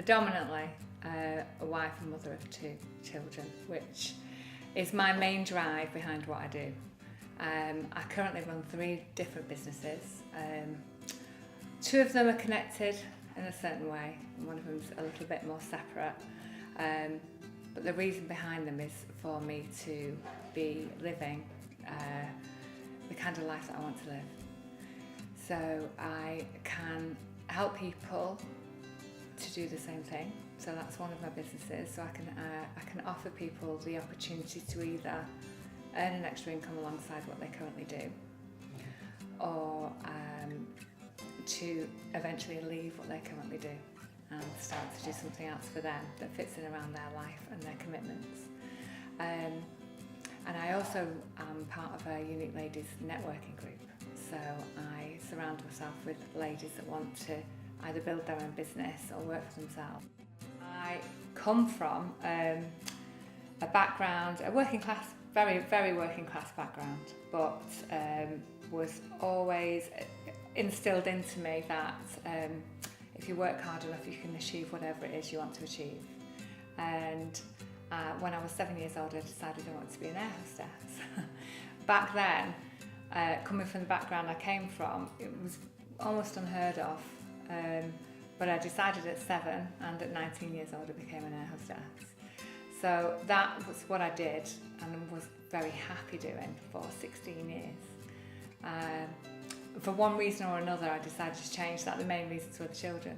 predominantly a wife and mother of 2 children, which is my main drive behind what I do. I currently run 3 different businesses. 2 of them are connected in a certain way, and one of them's a little bit more separate. But the reason behind them is for me to be living the kind of life that I want to live. So I can help people to do the same thing. So that's one of my businesses. So I can offer people the opportunity to either earn an extra income alongside what they currently do, or to eventually leave what they currently do and start to do something else for them that fits in around their life and their commitments. And I also am part of a Unique Ladies networking group. So I surround myself with ladies that want to either build their own business or work for themselves. I come from a background, a working class, very, very working class background, but was always instilled into me that if you work hard enough, you can achieve whatever it is you want to achieve. And when I was 7 years old, I decided I wanted to be an air hostess. Back then, coming from the background I came from, it was almost unheard of. But I decided at 7, and at 19 years old I became an air hostess. So that was what I did and was very happy doing for 16 years. For one reason or another I decided to change that. The main reasons were the children.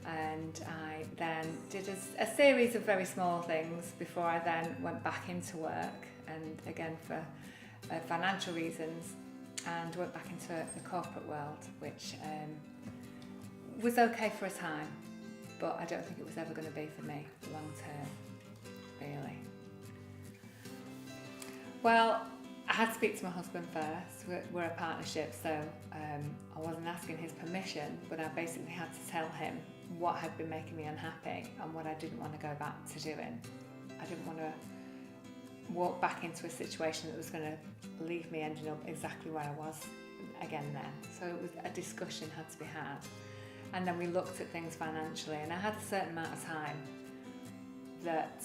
And I then did a series of very small things before I then went back into work, and again for financial reasons, and went back into the corporate world, which was okay for a time, but I don't think it was ever going to be for me long term, really. Well, I had to speak to my husband first. We're a partnership, so I wasn't asking his permission, but I basically had to tell him what had been making me unhappy and what I didn't want to go back to doing. I didn't want to walk back into a situation that was going to leave me ending up exactly where I was again then. So it was a discussion had to be had. And then we looked at things financially, and I had a certain amount of time that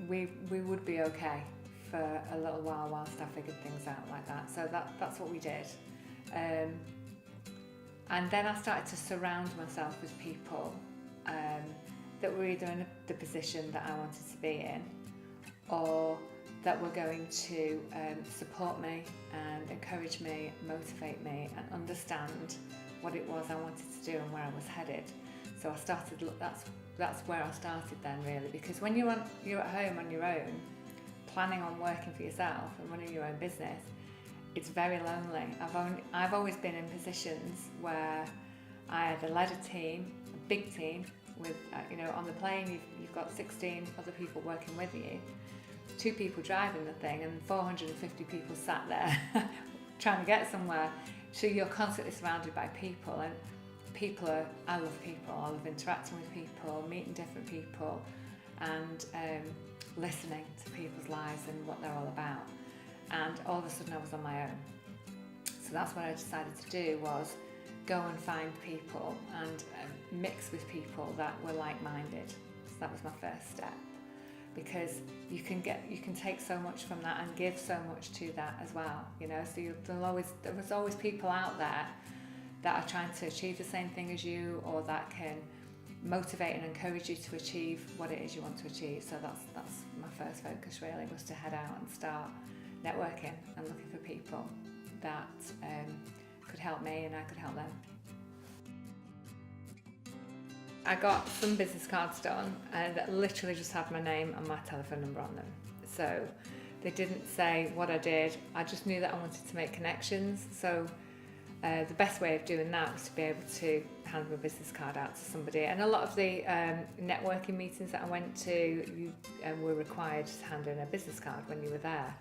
we would be okay for a little while whilst I figured things out like that. So that's what we did. And then I started to surround myself with people that were either in the position that I wanted to be in, or that were going to support me and encourage me, motivate me, and understand what it was I wanted to do and where I was headed. So I started. That's where I started then, really, because when you're at home on your own, planning on working for yourself and running your own business, it's very lonely. I've always been in positions where I either led a team, a big team, with on the plane you've got 16 other people working with you, 2 people driving the thing, and 450 people sat there trying to get somewhere. So you're constantly surrounded by people, and I love people. I love interacting with people, meeting different people, and listening to people's lives and what they're all about. And all of a sudden I was on my own. So that's what I decided to do, was go and find people and mix with people that were like-minded. So that was my first step, because you can take so much from that and give so much to that as well, so there was always people out there that are trying to achieve the same thing as you, or that can motivate and encourage you to achieve what it is you want to achieve. So that's my first focus, really, was to head out and start networking and looking for people that could help me and I could help them. I got some business cards done that literally just had my name and my telephone number on them. So they didn't say what I did. I just knew that I wanted to make connections. So the best way of doing that was to be able to hand my business card out to somebody. And a lot of the networking meetings that I went to, you were required to hand in a business card when you were there.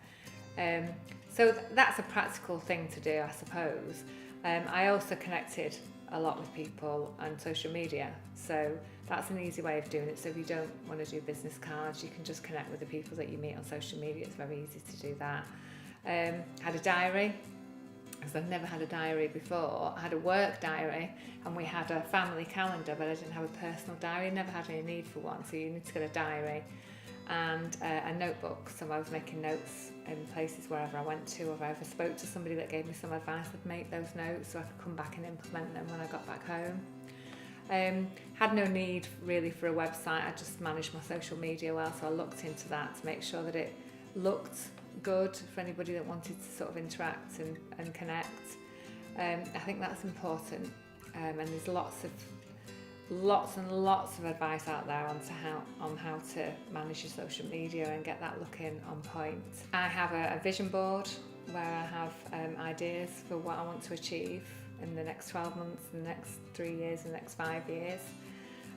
So that's a practical thing to do, I suppose. I also connected a lot with people on social media, so that's an easy way of doing it. So if you don't want to do business cards, you can just connect with the people that you meet on social media. It's very easy to do that. Had a diary, because I've never had a diary before. I had a work diary and we had a family calendar, but I didn't have a personal diary. I never had any need for one, so you need to get a diary and a notebook. So I was making notes in places wherever I went to, or if I ever spoke to somebody that gave me some advice, I'd make those notes so I could come back and implement them when I got back home. Had no need really for a website. I just managed my social media well, so I looked into that to make sure that it looked good for anybody that wanted to sort of interact and connect. I think that's important, and there's lots and lots of advice out there on how to manage your social media and get that looking on point. I have a vision board where I have ideas for what I want to achieve in the next 12 months, the next 3 years, the next 5 years,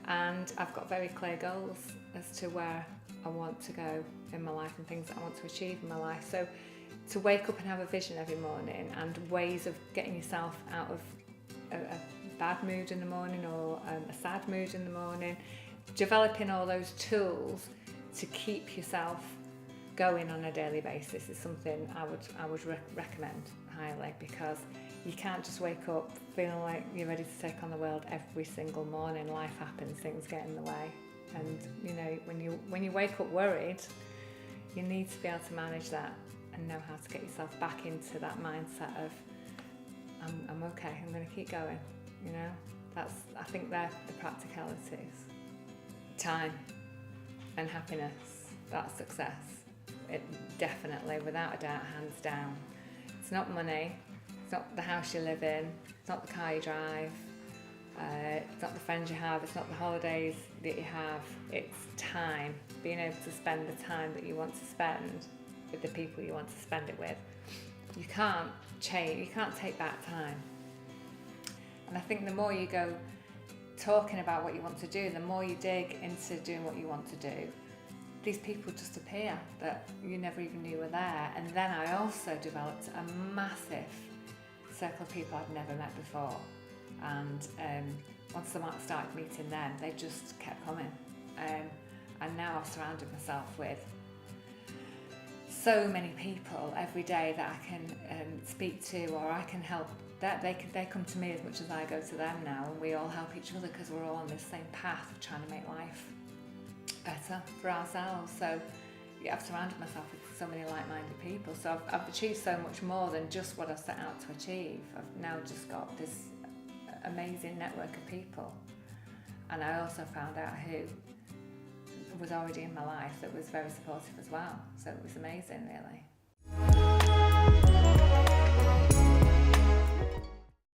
and I've got very clear goals as to where I want to go in my life and things that I want to achieve in my life. So to wake up and have a vision every morning, and ways of getting yourself out of a bad mood in the morning, or a sad mood in the morning, developing all those tools to keep yourself going on a daily basis is something I would recommend highly, because you can't just wake up feeling like you're ready to take on the world every single morning. Life happens, things get in the way, and you know, when you wake up worried, you need to be able to manage that and know how to get yourself back into that mindset of I'm okay, I'm going to keep going. You know, I think they're the practicalities. Time and happiness, that's success. It definitely, without a doubt, hands down. It's not money, it's not the house you live in, it's not the car you drive, it's not the friends you have, it's not the holidays that you have, it's time. Being able to spend the time that you want to spend with the people you want to spend it with. You can't change, you can't take back time. And I think the more you go talking about what you want to do, the more you dig into doing what you want to do, these people just appear that you never even knew were there. And then I also developed a massive circle of people I'd never met before. And once I started meeting them, they just kept coming. And now I've surrounded myself with so many people every day that I can speak to, or I can help. That they come to me as much as I go to them now, and we all help each other because we're all on this same path of trying to make life better for ourselves. So yeah, I've surrounded myself with so many like-minded people, so I've achieved so much more than just what I set out to achieve. I've now just got this amazing network of people, and I also found out who was already in my life that was very supportive as well, so it was amazing, really.